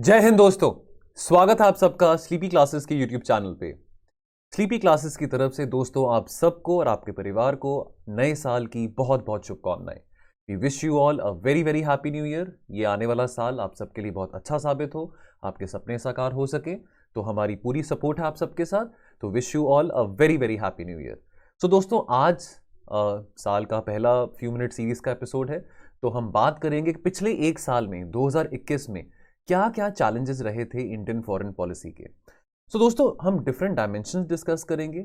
जय हिंद दोस्तों। स्वागत है आप सबका स्लीपी क्लासेस के यूट्यूब चैनल पे। स्लीपी क्लासेस की तरफ से दोस्तों आप सबको और आपके परिवार को नए साल की बहुत बहुत शुभकामनाएं। We wish you all a very very happy new year. ये आने वाला साल आप सबके लिए बहुत अच्छा साबित हो, आपके सपने साकार हो सके, तो हमारी पूरी सपोर्ट है आप सबके साथ। तो wish you all a very very happy new year. So दोस्तों आज साल का पहला फ्यू मिनट सीरीज का एपिसोड है। तो हम बात करेंगे कि पिछले एक साल में 2021 में क्या क्या चैलेंजेस रहे थे इंडियन फॉरेन पॉलिसी के। सो दोस्तों हम डिफरेंट डायमेंशंस डिस्कस करेंगे।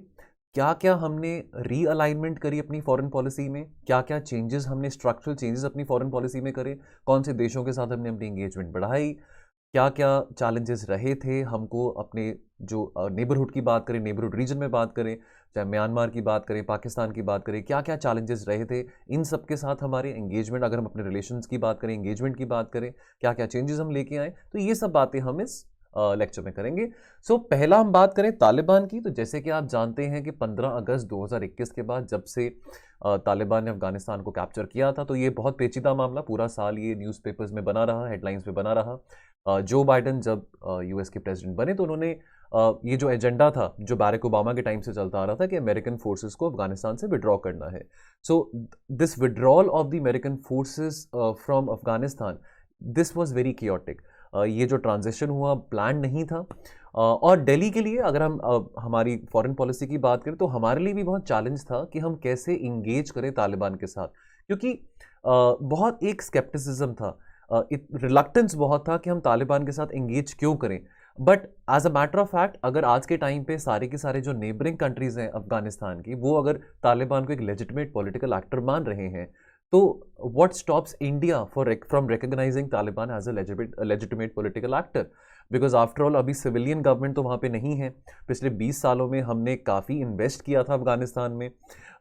क्या क्या हमने रीअलाइनमेंट करी अपनी फॉरेन पॉलिसी में, क्या क्या चेंजेस हमने, स्ट्रक्चरल चेंजेस अपनी फॉरेन पॉलिसी में करे, कौन से देशों के साथ हमने अपनी एंगेजमेंट बढ़ाई, क्या क्या चैलेंजेस रहे थे हमको अपने जो नेबरहुड की बात करें, नेबरहुड रीजन में बात करें, चाहे म्यांमार की बात करें, पाकिस्तान की बात करें, क्या क्या चैलेंजेस रहे थे इन सब के साथ हमारे एंगेजमेंट, अगर हम अपने रिलेशंस की बात करें, एंगेजमेंट की बात करें, क्या क्या चेंजेस हम लेके आए, तो ये सब बातें हम इस लेक्चर में करेंगे। सो पहला हम बात करें तालिबान की। तो जैसे कि आप जानते हैं कि 15 अगस्त 2021 के बाद जब से तालिबान ने अफगानिस्तान को कैप्चर किया था, तो ये बहुत पेचीदा मामला पूरा साल ये न्यूज़पेपर्स में बना रहा, हेडलाइंस में बना रहा। जो बाइडन जब यूएस के प्रेसिडेंट बने तो उन्होंने ये जो एजेंडा था जो बैरक ओबामा के टाइम से चलता आ रहा था कि अमेरिकन फोर्सेस को अफगानिस्तान से विड्रॉ करना है। So this withdrawal of the American forces from Afghanistan, this was very chaotic. ये जो ट्रांजिशन हुआ प्लान नहीं था। और दिल्ली के लिए अगर हम हमारी फॉरेन पॉलिसी की बात करें तो हमारे लिए भी बहुत चैलेंज था कि हम कैसे इंगेज करें तालिबान के साथ, क्योंकि बहुत एक स्केप्टिसिज्म था, रिलक्टेंस बहुत था कि हम तालिबान के साथ इंगेज क्यों करें। But as a matter of fact अगर आज के टाइम पे सारे के सारे जो नेबरिंग कंट्रीज हैं अफगानिस्तान की, वो अगर तालिबान को एक लेजिटिमेट पॉलिटिकल एक्टर मान रहे हैं, तो what stops India from recognizing Taliban as a legitimate political actor? Because after all अभी सिविलियन गवर्नमेंट तो वहाँ पे नहीं है। पिछले 20 सालों में हमने काफ़ी इन्वेस्ट किया था अफगानिस्तान में।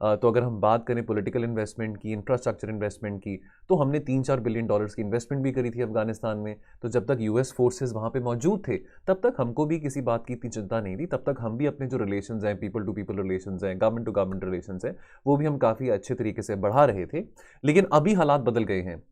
तो अगर हम बात करें पॉलिटिकल इन्वेस्टमेंट की, इंफ्रास्ट्रक्चर इन्वेस्टमेंट की, तो हमने 3-4 बिलियन डॉलर्स की इन्वेस्टमेंट भी करी थी अफगानिस्तान में। तो जब तक यूएस फोर्सेज वहाँ पे मौजूद थे तब तक हमको भी किसी बात की इतनी चिंता नहीं थी। तब तक हम भी अपने जो रिलेशंस हैं, पीपल टू पीपल रिलेशंस हैं, गवर्नमेंट टू गवर्नमेंट रिलेशंस हैं, वो भी हम काफ़ी अच्छे तरीके से बढ़ा रहे थे। लेकिन अभी हालात बदल गए हैं।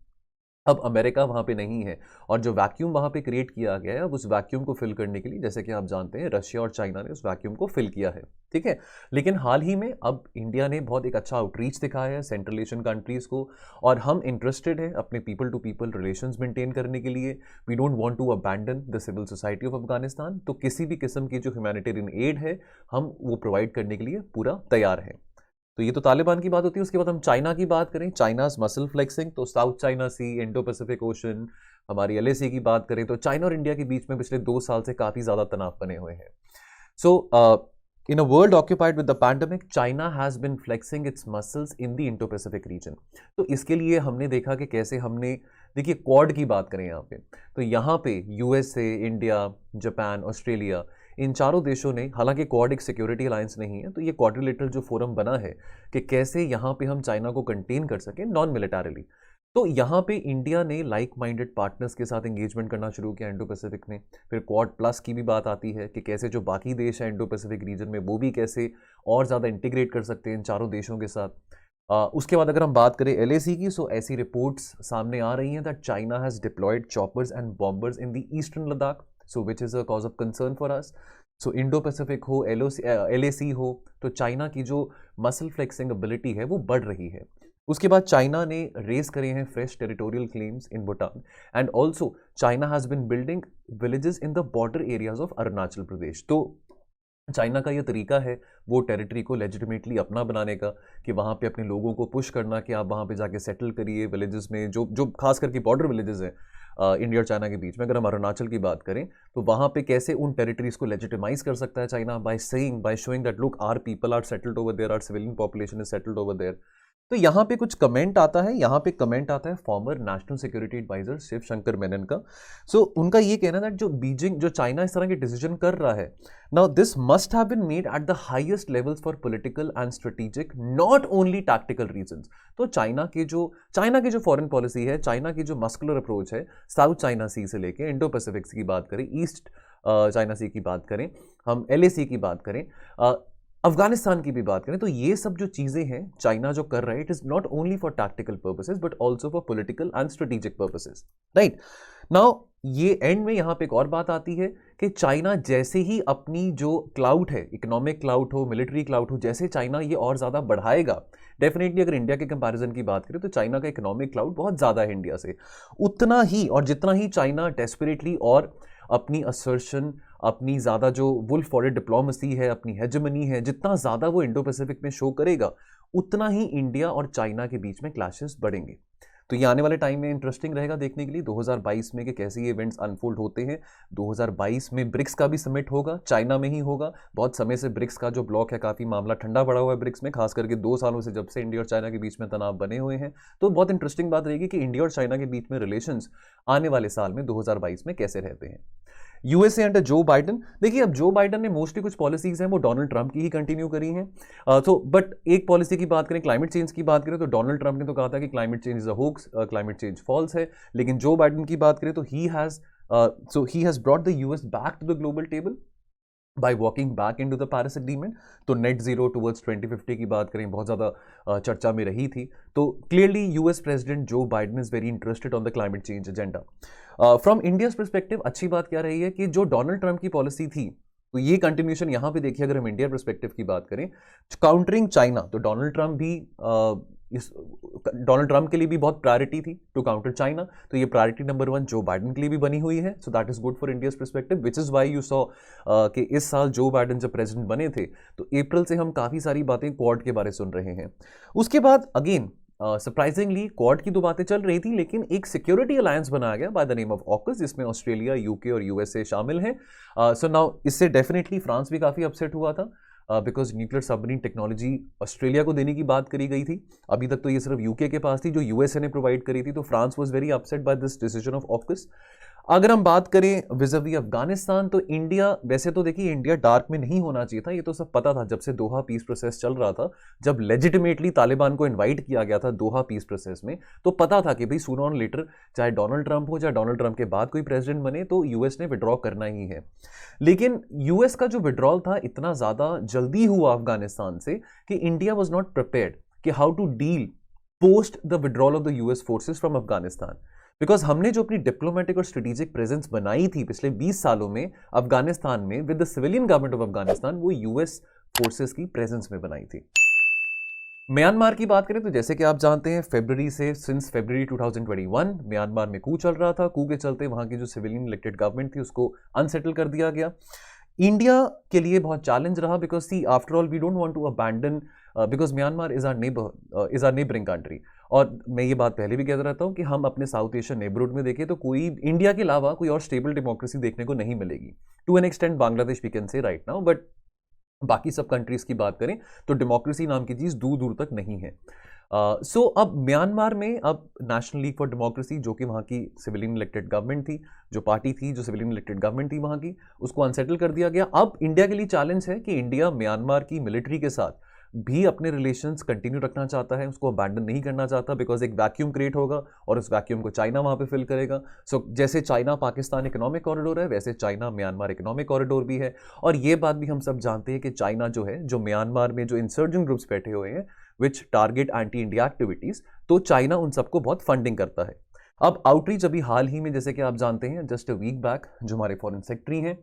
अब अमेरिका वहाँ पे नहीं है और जो वैक्यूम वहाँ पे क्रिएट किया गया है, अब उस वैक्यूम को फिल करने के लिए, जैसे कि आप जानते हैं, रशिया और चाइना ने उस वैक्यूम को फिल किया है। ठीक है। लेकिन हाल ही में अब इंडिया ने बहुत एक अच्छा आउटरीच दिखाया है सेंट्रल एशियन कंट्रीज़ को, और हम इंटरेस्टेड हैं अपने people to people relations maintain करने के लिए। We don't want to abandon the civil society of Afghanistan. तो किसी भी किस्म की जो ह्यूमैनिटेरियन एड है हम वो प्रोवाइड करने के लिए पूरा तैयार हैं। तो ये तो तालिबान की बात होती है। उसके बाद हम चाइना की बात करें, चाइनाज मसल फ्लेक्सिंग, तो साउथ चाइना सी, इंडो पैसिफिक ओशन, हमारी एलएसी की बात करें तो चाइना और इंडिया के बीच में पिछले 2 साल से काफ़ी ज़्यादा तनाव बने हुए हैं। सो in a world occupied with the pandemic, China has been flexing its muscles in the Indo-Pacific region। तो इसके लिए हमने देखा कि कैसे हमने, देखिए क्वाड की बात करें यहाँ पे, तो यहाँ पे यूएसए, इंडिया, जापान, ऑस्ट्रेलिया, इन चारों देशों ने, हालांकि क्वाड एक सिक्योरिटी अलायंस नहीं है, तो ये क्वाड्रिलेटरल जो फोरम बना है कि कैसे यहाँ पे हम चाइना को कंटेन कर सकें नॉन मिलिटरीली। तो यहाँ पे इंडिया ने लाइक माइंडेड पार्टनर्स के साथ एंगेजमेंट करना शुरू किया इंडो पैसिफिक में। फिर क्वाड प्लस की भी बात आती है कि कैसे जो बाकी देश हैं इंडो पैसिफिक रीजन में वो भी कैसे और ज़्यादा इंटीग्रेट कर सकते हैं इन चारों देशों के साथ। उसके बाद अगर हम बात करें एलएसी की, सो ऐसी रिपोर्ट्स सामने आ रही हैं that China has deployed choppers and bombers in the eastern Ladakh, so which is a cause of concern for us. So Indo Pacific हो, एलएसी हो, तो चाइना की जो मसल फ्लेक्सिंग एबिलिटी है वो बढ़ रही है। उसके बाद चाइना ने रेज करे हैं fresh territorial claims in Bhutan, and also China has been building villages in the border areas of Arunachal Pradesh. तो चाइना का ये तरीका है वो टेरिटरी को लेजिटिमेटली अपना बनाने का, कि वहाँ पे अपने लोगों को पुश करना कि आप वहाँ पे जाके सेटल करिए विलेजेस में, जो जो खास करके बॉर्डर विलेजेस हैं इंडिया और चाइना के बीच में। अगर हम अरुणाचल की बात करें तो वहाँ पे कैसे उन टेरिटरीज को लेजिटिमाइज कर सकता है China, by saying, by showing that look are people are settled over there, are civilian population is settled over there. तो यहाँ पे कुछ कमेंट आता है, यहाँ पे कमेंट आता है former national security adviser Shiv Shankar Menon का। सो उनका ये कहना है जो बीजिंग, जो चाइना इस तरह के डिसीजन कर रहा है, now this must have been made at the highest levels for political and strategic, not only tactical reasons. तो चाइना की जो फॉरेन पॉलिसी है, चाइना की जो मस्कुलर अप्रोच है, साउथ चाइना सी से लेके इंडो पैसिफिक की बात करें, ईस्ट चाइना सी की बात करें, हम एलएसी की बात करें, अफगानिस्तान की भी बात करें, तो ये सब जो चीज़ें हैं चाइना जो कर रहा है, it is not only for tactical purposes but also for political and strategic purposes, right. Now ये एंड में यहां पे एक और बात आती है कि चाइना जैसे ही अपनी जो क्लाउड है, इकोनॉमिक क्लाउड हो, मिलिट्री क्लाउड हो, जैसे चाइना ये और ज़्यादा बढ़ाएगा, डेफिनेटली अगर इंडिया के कंपैरिजन की बात करें तो चाइना का इकोनॉमिक क्लाउड बहुत ज़्यादा है इंडिया से, उतना ही और जितना ही चाइना डेस्परेटली और अपनी असर्शन, अपनी ज़्यादा जो वुल्फ फॉरेड डिप्लोमेसी है, अपनी हेजेमनी है, जितना ज़्यादा वो इंडो पैसिफिक में शो करेगा, उतना ही इंडिया और चाइना के बीच में क्लैशेस बढ़ेंगे। तो ये आने वाले टाइम में इंटरेस्टिंग रहेगा देखने के लिए 2022 में कि कैसे ये इवेंट्स अनफोल्ड होते हैं। 2022 में ब्रिक्स का भी समिट होगा, चाइना में ही होगा। बहुत समय से ब्रिक्स का जो ब्लॉक है काफ़ी मामला ठंडा पड़ा हुआ है ब्रिक्स में, खास करके 2 सालों से जब से इंडिया और चाइना के बीच में तनाव बने हुए हैं। तो बहुत इंटरेस्टिंग बात रहेगी कि इंडिया और चाइना के बीच में रिलेशंस आने वाले साल में 2022 में कैसे रहते हैं। यूएसए अंडर जो बाइडन, देखिए अब जो बाइडन ने मोस्टली कुछ पॉलिसीज हैं वो डोनाल्ड ट्रंप की ही कंटिन्यू करी हैं। तो बट एक पॉलिसी की बात करें, क्लाइमेट चेंज की बात करें, तो डोनाल्ड ट्रंप ने तो कहा था कि climate change is a hoax, climate change false है। लेकिन जो बाइडन की बात करें तो he has brought the US back to the global table by walking back in to the Paris agreement. तो नेट जीरो टुवर्ड्स 2050 की बात करें, बहुत ज़्यादा चर्चा में रही थी। तो क्लियरली यूएस प्रेसिडेंट जो Biden is very interested on the climate change agenda. From India's perspective अच्छी बात क्या रही है कि जो डोनाल्ड ट्रंप की पॉलिसी थी, तो ये कंटिन्यूशन यहाँ पे देखिए, अगर हम इंडिया परस्पेक्टिव की बात करें, काउंटरिंग चाइना, तो डोनाल्ड ट्रंप भी डोनाल्ड ट्रंप के लिए भी बहुत प्रायोरिटी थी टू काउंटर चाइना। तो ये प्रायोरिटी नंबर 1 जो बाइडन के लिए भी बनी हुई है। So that is good for India's perspective, which is why you saw कि इस साल जो बाइडन जब प्रेसिडेंट बने थे तो अप्रैल से हम काफ़ी सारी बातें क्वाड के बारे सुन रहे हैं। उसके बाद अगेन सरप्राइजिंगली क्वाड की 2 बातें चल रही थी, लेकिन एक सिक्योरिटी अलायंस बनाया गया by the name of AUKUS, जिसमें ऑस्ट्रेलिया, यूके और यूएसए शामिल हैं। सो नाउ इससे डेफिनेटली फ्रांस भी काफ़ी अपसेट हुआ था because nuclear submarine technology Australia को देने की बात करी गई थी। अभी तक तो ये सिर्फ यूके के पास थी जो यूएसए ने प्रोवाइड करी थी। तो France was very upset by this decision of AUKUS. अगर हम बात करें विज़ावी अफगानिस्तान, तो इंडिया, वैसे तो देखिए इंडिया डार्क में नहीं होना चाहिए था, ये तो सब पता था जब से दोहा पीस प्रोसेस चल रहा था। जब लेजिटिमेटली तालिबान को इनवाइट किया गया था दोहा पीस प्रोसेस में, तो पता था कि भाई सूनर और लेटर चाहे डोनाल्ड ट्रंप हो, चाहे डोनाल्ड ट्रंप के बाद कोई प्रेसिडेंट बने, तो यूएस ने विड्रॉ करना ही है। लेकिन यूएस का जो विड्रॉल था इतना ज़्यादा जल्दी हुआ अफगानिस्तान से कि इंडिया वॉज नॉट प्रिपेयर्ड कि how to deal post the withdrawal of the US forces from Afghanistan. Because हमने जो अपनी डिप्लोमेटिक और स्ट्रेटेजिक प्रेजेंस बनाई थी पिछले 20 सालों में अफगानिस्तान में with the civilian government of Afghanistan, वो यूएस फोर्सेस की प्रेजेंस में बनाई थी। म्यांमार की बात करें तो जैसे कि आप जानते हैं सिंस फरवरी 2021 म्यांमार में कू चल रहा था। कू के चलते वहां की जो सिविलियन इलेक्टेड गवर्नमेंट थी उसको अनसेटल कर दिया गया। इंडिया के लिए बहुत चैलेंज रहा because see after all we don't want to abandon because Myanmar is our neighbouring country. और मैं ये बात पहले भी कहता रहता हूँ कि हम अपने साउथ एशियन नेबरहुड में देखें तो कोई इंडिया के अलावा कोई और स्टेबल डेमोक्रेसी देखने को नहीं मिलेगी। To an extent Bangladesh we can say right now, but बाकी सब कंट्रीज की बात करें तो डेमोक्रेसी नाम की चीज़ दूर दूर तक नहीं है। सो अब म्यांमार में अब नेशनल लीग फॉर डेमोक्रेसी, जो कि वहाँ की सिविलियन इलेक्टेड गवर्नमेंट थी, जो पार्टी थी जो सिविलियन इलेक्टेड गवर्नमेंट थी वहाँ की, उसको अनसेटल कर दिया गया। अब इंडिया के लिए चैलेंज है कि इंडिया म्यांमार की मिलिट्री के साथ भी अपने रिलेशंस कंटिन्यू रखना चाहता है, उसको अबैंडन नहीं करना चाहता बिकॉज एक वैक्यूम क्रिएट होगा और उस वैक्यूम को चाइना वहाँ पे फिल करेगा। सो जैसे चाइना पाकिस्तान इकोनॉमिक कॉरिडोर है, वैसे चाइना म्यांमार इकोनॉमिक कॉरिडोर भी है। और ये बात भी हम सब जानते हैं कि चाइना जो है, जो म्यांमार में जो इंसर्जेंट ग्रुप्स बैठे हुए हैं विच टारगेट एंटी इंडिया एक्टिविटीज़, तो चाइना उन सबको बहुत फंडिंग करता है। अब आउटरीच अभी हाल ही में, जैसे कि आप जानते हैं, जस्ट अ वीक बैक जो हमारे फॉरेन सेक्रेटरी हैं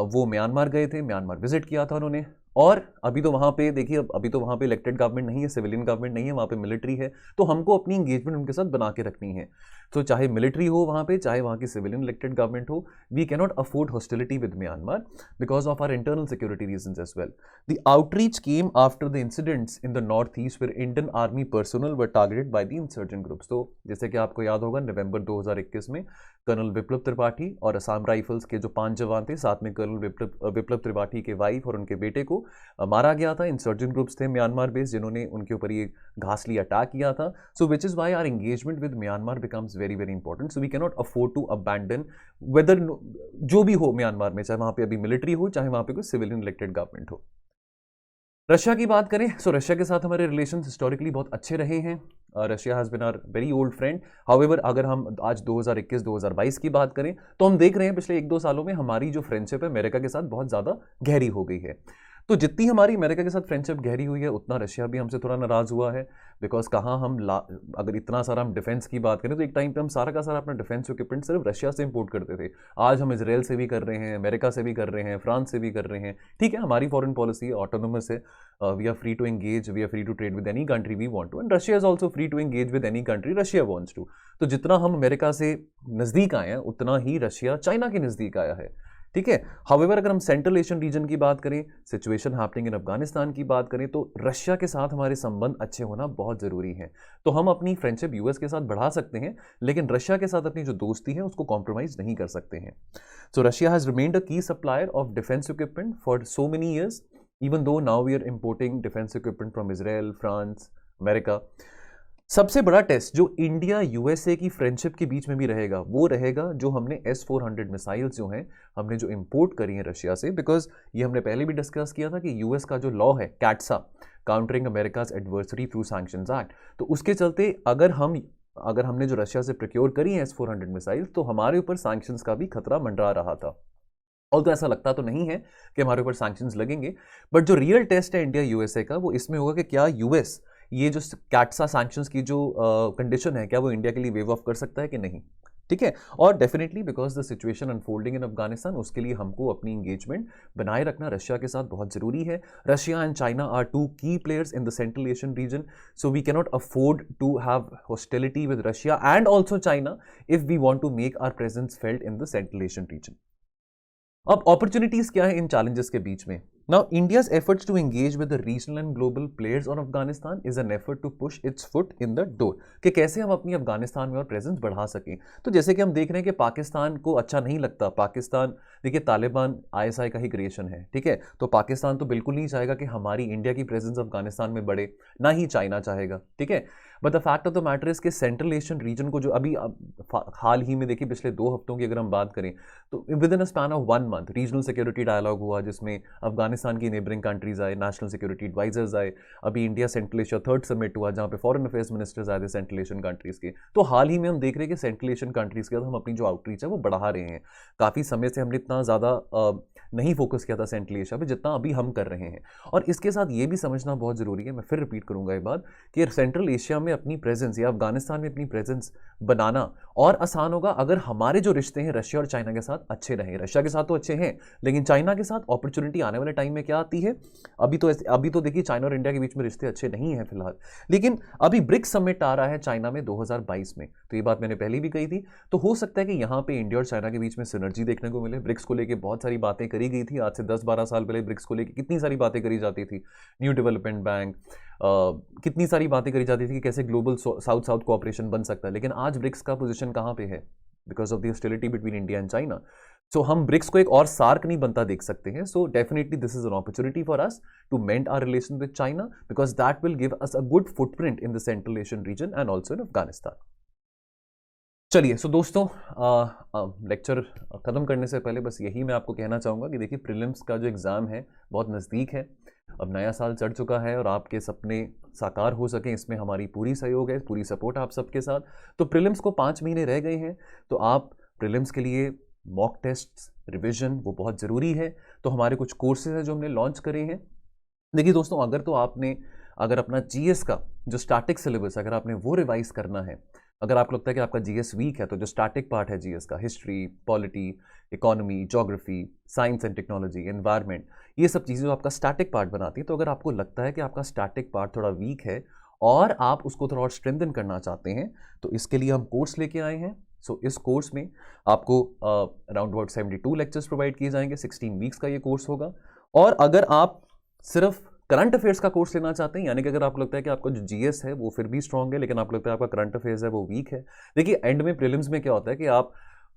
वो म्यांमार गए थे, म्यांमार विजिट किया था उन्होंने। और अभी तो वहाँ पे देखिए, अभी तो वहाँ पे इलेक्टेड गवर्नमेंट नहीं है, सिविलियन गवर्नमेंट नहीं है, वहाँ पे मिलिट्री है। तो हमको अपनी इंगेजमेंट उनके साथ बना के रखनी है। तो चाहे मिलिट्री हो वहाँ पे, चाहे वहाँ की सिविलियन इलेक्टेड गवर्नमेंट हो, we cannot afford hostility with Myanmar because of our internal security reasons as well. The outreach came after the incidents in the north east where Indian army personnel were targeted by the insurgent groups. तो जैसे कि आपको याद होगा, नवंबर 2021 में colonel विप्लव त्रिपाठी और Assam rifles के जो 5 जवान थे, साथ में कर्नल विप्लव त्रिपाठी के वाइफ और उनके बेटे को मारा गया था। इंसर्जेंट ग्रुप्स थे म्यांमार बेस्ड जिन्होंने उनके ऊपर ये घासली अटैक किया था। So which is why our engagement with Myanmar becomes very very important. So we cannot afford to abandon whether जो भी हो म्यांमार में, चाहे वहाँ पे अभी मिलिट्री हो, चाहे वहाँ पे कोई सिविलियन इलेक्टेड गवर्नमेंट हो। रशिया की बात करें, सो रशिया के साथ हमारे रिलेशंस हिस्टोरिकली बहुत अच्छे रहे हैं। Russia has been our very old friend. However अगर हम आज 2021-2022 की बात करें तो हम देख रहे हैं पिछले 1-2 सालों में हमारी जो फ्रेंडशिप है अमेरिका के साथ बहुत ज़्यादा गहरी हो गई है। तो जितनी हमारी अमेरिका के साथ फ्रेंडशिप गहरी हुई है उतना रशिया भी हमसे थोड़ा नाराज हुआ है, बिकॉज कहाँ अगर इतना सारा हम डिफेंस की बात करें तो एक टाइम पे हम सारा का सारा अपना डिफेंस इक्विपमेंट सिर्फ रशिया से इंपोर्ट करते थे। आज हम इसराइल से भी कर रहे हैं, अमेरिका से भी कर रहे हैं, फ्रांस से भी कर रहे हैं। ठीक है, हमारी फॉरेन पॉलिसी ऑटोनोमस है, we are free to engage, we are free to trade with any country we want to, and Russia is also free to engage with any country Russia wants to. तो जितना हम America से नज़दीक आए हैं उतना ही Russia China के नज़दीक आया है। ठीक है, हाउएवर अगर हम सेंट्रल एशियन रीजन की बात करें, सिचुएशन हैपनिंग इन अफगानिस्तान की बात करें, तो रशिया के साथ हमारे संबंध अच्छे होना बहुत ज़रूरी है। तो हम अपनी फ्रेंडशिप यूएस के साथ बढ़ा सकते हैं, लेकिन रशिया के साथ अपनी जो दोस्ती है उसको कॉम्प्रोमाइज़ नहीं कर सकते हैं। So Russia has remained a key supplier of defence equipment for so many years, even though now we are importing defence equipment from Israel, France, America. सबसे बड़ा टेस्ट जो इंडिया यूएसए की फ्रेंडशिप के बीच में भी रहेगा वो रहेगा जो हमने S-400 मिसाइल्स जो हैं हमने जो इंपोर्ट करी हैं रशिया से, बिकॉज ये हमने पहले भी डिस्कस किया था कि यूएस का जो लॉ है CAATSA, countering America's adversary through sanctions act, तो उसके चलते अगर हमने जो रशिया से प्रोक्योर करी हैं S-400 मिसाइल्स तो हमारे ऊपर सैंक्शंस का भी खतरा मंडरा रहा था। और तो ऐसा लगता तो नहीं है कि हमारे ऊपर सैंक्शंस लगेंगे, बट जो रियल टेस्ट है इंडिया यूएसए का वो इसमें होगा कि क्या यूएस ये जो कैट्सा सैंक्शंस की जो कंडीशन है क्या वो इंडिया के लिए वेव ऑफ कर सकता है कि नहीं। ठीक है, और definitely because the situation unfolding इन अफगानिस्तान उसके लिए हमको अपनी इंगेजमेंट बनाए रखना रशिया के साथ बहुत जरूरी है। Russia and China are two key players in the central Asian region, so we cannot afford to have hostility with Russia and also China if we want to make our presence felt in the central Asian region. अब opportunities क्या है इन challenges के बीच में? Now India's efforts to engage with the regional and global players on Afghanistan is an effort to push its foot in the door, कि कैसे हम अपनी अफगानिस्तान में और प्रेजेंस बढ़ा सकें। तो जैसे कि हम देख रहे हैं कि पाकिस्तान को अच्छा नहीं लगता, पाकिस्तान देखिए तालिबान ISI का ही क्रिएशन है। ठीक है, तो पाकिस्तान तो बिल्कुल नहीं चाहेगा कि हमारी इंडिया की प्रेजेंस अफगानिस्तान में बढ़े, ना ही चाइना चाहेगा। ठीक है, but the fact of the matter is कि सेंट्रल एशियन रीजन को जो अभी हाल ही में देखिए पिछले 2 हफ्तों की अगर हम बात करें तो within a span of 1 month regional security dialogue हुआ जिसमें अफगानिस्तान की नेबरिंग कंट्रीज आए, नेशनल सिक्योरिटी एडवाइजर्स आए, अभी India central Asia 3rd summit हुआ जहाँ पे फॉरेन अफेयर्स मिनिस्टर्स आए थे सेंट्रल एशियन कंट्रीज के। तो हाल ही में हम देख रहे हैं कि सेंट्रल एशियन कंट्रीज के साथ हम अपनी जो आउटरीच है वो बढ़ा रहे हैं। काफ़ी समय से हमने इतना ज़्यादा नहीं फोकस किया था सेंट्रल एशिया पे जितना अभी हम कर रहे हैं। और इसके साथ ये भी समझना बहुत ज़रूरी है, मैं फिर रिपीट करूंगा ये बात, कि सेंट्रल एशिया में अपनी प्रेजेंस या अफगानिस्तान में अपनी प्रेजेंस बनाना और आसान होगा अगर हमारे जो रिश्ते हैं रशिया और चाइना के साथ अच्छे रहें। रशिया के साथ तो अच्छे हैं, लेकिन चाइना के साथ अपॉर्चुनिटी आने वाले टाइम में क्या आती है? अभी तो देखिए चाइना और इंडिया के बीच में रिश्ते अच्छे नहीं हैं फिलहाल, लेकिन अभी ब्रिक्स समिट आ रहा है चाइना में 2022 में, तो ये बात मैंने पहले भी कही थी। तो हो सकता है कि यहाँ पे इंडिया और चाइना के बीच में सिनर्जी देखने को मिले। ब्रिक्स को लेकर बहुत सारी बातें करी गई थी, आज से 10-12 साल पहले ब्रिक्स को लेकर कितनी सारी बातें करी जाती थी, न्यू डेवलपमेंट बैंक, कितनी सारी बातें करी जाती थी कि कैसे ग्लोबल साउथ साउथ कोऑपरेशन बन सकता है। लेकिन आज ब्रिक्स का पोजीशन कहाँ पे है? Because of the hostility between India and China. So हम ब्रिक्स को एक और सार्क नहीं बनता देख सकते हैं। So definitely this is an opportunity for us to mend our relation with China because that will give us a good footprint in the central Asian region and also in Afghanistan. चलिए, so दोस्तों lecture ख़त्म करने से पहले बस यही मैं आपको कहना चाहूँगा कि देखिए प्रीलिम्स का जो एग्ज़ाम है बहुत नज़दीक है। अब नया साल चढ़ चुका है और आपके सपने साकार हो सकें इसमें हमारी पूरी सहयोग है, पूरी सपोर्ट आप सबके साथ। तो प्रीलिम्स को 5 महीने रह गए हैं, तो आप प्रीलिम्स के लिए मॉक टेस्ट रिविजन वो बहुत ज़रूरी है। तो हमारे कुछ कोर्सेज हैं जो हमने लॉन्च करे हैं। देखिए दोस्तों, अगर अपना GS का जो स्टैटिक सिलेबस अगर आपने वो रिवाइज करना है, अगर आपको लगता है कि आपका GS वीक है, तो जो स्टैटिक पार्ट है GS का, history, polity, economy, geography, science and technology, environment, ये सब चीज़ें जो आपका स्टैटिक पार्ट बनाती है, तो अगर आपको लगता है कि आपका स्टैटिक पार्ट थोड़ा वीक है और आप उसको थोड़ा और स्ट्रेंथन करना चाहते हैं, तो इसके लिए हम कोर्स लेके आए हैं। सो इस कोर्स में आपको अराउंड अबाउट 72 लेक्चर्स प्रोवाइड किए जाएंगे। 16 वीक्स का ये कोर्स होगा। और अगर आप सिर्फ करंट अफेयर्स का कोर्स लेना चाहते हैं, यानी कि अगर आपको लगता है कि आपका जो GS है वो फिर भी स्ट्रांग है लेकिन आपको लगता है आपका करंट अफेयर्स है वो वीक है, देखिए एंड में प्रीलिम्स में क्या होता है कि आप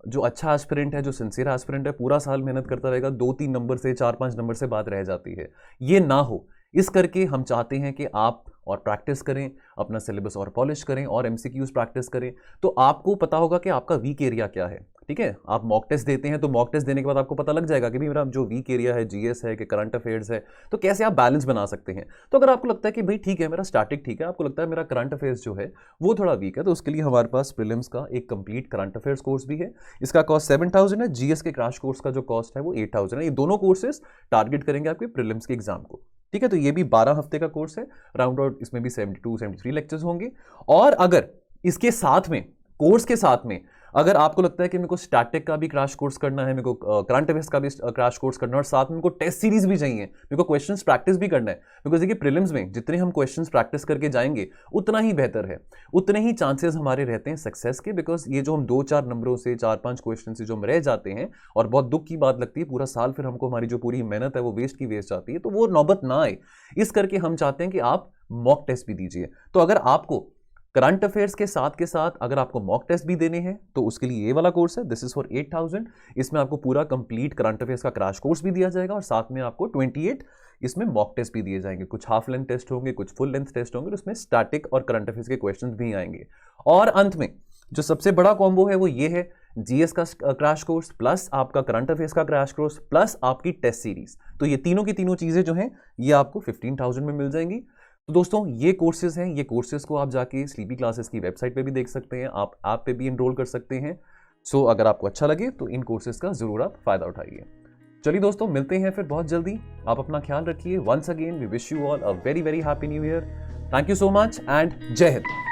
जो अच्छा एस्पिरेंट है, जो सिंसियर एस्पिरेंट है, पूरा साल मेहनत करता रहेगा, 2-3 नंबर से 4-5 नंबर से बात रह जाती है। ये ना हो, इस करके हम चाहते हैं कि आप और प्रैक्टिस करें, अपना सिलेबस और पॉलिश करें और एमसीक्यूज प्रैक्टिस करें, तो आपको पता होगा कि आपका वीक एरिया क्या है। ठीक है, आप मॉक टेस्ट देते हैं तो मॉक टेस्ट देने के बाद आपको पता लग जाएगा कि भाई मेरा जो वीक एरिया है जीएस है कि करंट अफेयर्स है, तो कैसे आप बैलेंस बना सकते हैं। तो अगर आपको लगता है कि भाई ठीक है मेरा स्टैटिक ठीक है, आपको लगता है मेरा करंट अफेयर्स जो है वो थोड़ा वीक है, तो उसके लिए हमारे पास प्रीलिम्स का एक कंप्लीट करंट अफेयर्स कोर्स भी है। इसका कॉस्ट 7,000 है, जीएस के क्रैश कोर्स का जो कॉस्ट है वो 8,000 है। ये दोनों कोर्सेज टारगेट करेंगे आपके प्रीलिम्स के एग्जाम को। ठीक है, तो ये भी 12 हफ्ते का कोर्स है, राउंड आउट इसमें भी 72-73 लेक्चर्स होंगे। और अगर इसके साथ में, कोर्स के साथ में, अगर आपको लगता है कि मेरे को स्टैटिक का भी क्रैश कोर्स करना है, मेरे को करंट अफेयर्स का भी क्रैश कोर्स करना है और साथ में मेरे को टेस्ट सीरीज भी चाहिए, मेरे को क्वेश्चंस प्रैक्टिस भी करना है, बिकॉज देखिए प्रीलिम्स में जितने हम क्वेश्चंस प्रैक्टिस करके जाएंगे उतना ही बेहतर है, उतने ही चांसेस हमारे रहते हैं सक्सेस के। बिकॉज ये जो हम 2-4 नंबरों से 4-5 क्वेश्चन से जो हम रह जाते हैं, और बहुत दुख की बात लगती है, पूरा साल फिर हमको हमारी जो पूरी मेहनत है वो वेस्ट की वेस्ट जाती है, तो वो नौबत ना आए इस करके हम चाहते हैं कि आप मॉक टेस्ट भी दीजिए। तो अगर आपको करंट अफेयर्स के साथ अगर आपको मॉक टेस्ट भी देने हैं तो उसके लिए ये वाला कोर्स है, दिस इज फॉर 8,000। इसमें आपको पूरा कंप्लीट करंट अफेयर्स का क्रैश कोर्स भी दिया जाएगा और साथ में आपको 28 इसमें मॉक टेस्ट भी दिए जाएंगे। कुछ हाफ लेंथ टेस्ट होंगे, कुछ फुल लेंथ टेस्ट होंगे, उसमें स्टैटिक और करंट अफेयर्स के क्वेश्चंस भी आएंगे। और अंत में जो सबसे बड़ा कॉम्बो है वो ये है, जीएस का क्रैश कोर्स प्लस आपका करंट अफेयर्स का क्रैश कोर्स प्लस आपकी टेस्ट सीरीज। तो ये तीनों की तीनों चीजें जो हैं ये आपको 15,000 में मिल जाएंगी। तो दोस्तों ये कोर्सेज हैं, ये कोर्सेज को आप जाके स्लीपी क्लासेस की वेबसाइट पे भी देख सकते हैं, आप ऐप पे भी एनरोल कर सकते हैं। सो अगर आपको अच्छा लगे तो इन कोर्सेज का जरूर आप फायदा उठाइए। चलिए दोस्तों, मिलते हैं फिर बहुत जल्दी। आप अपना ख्याल रखिए। Once again we wish you all a very very happy new year. Thank you so much and Jai Hind.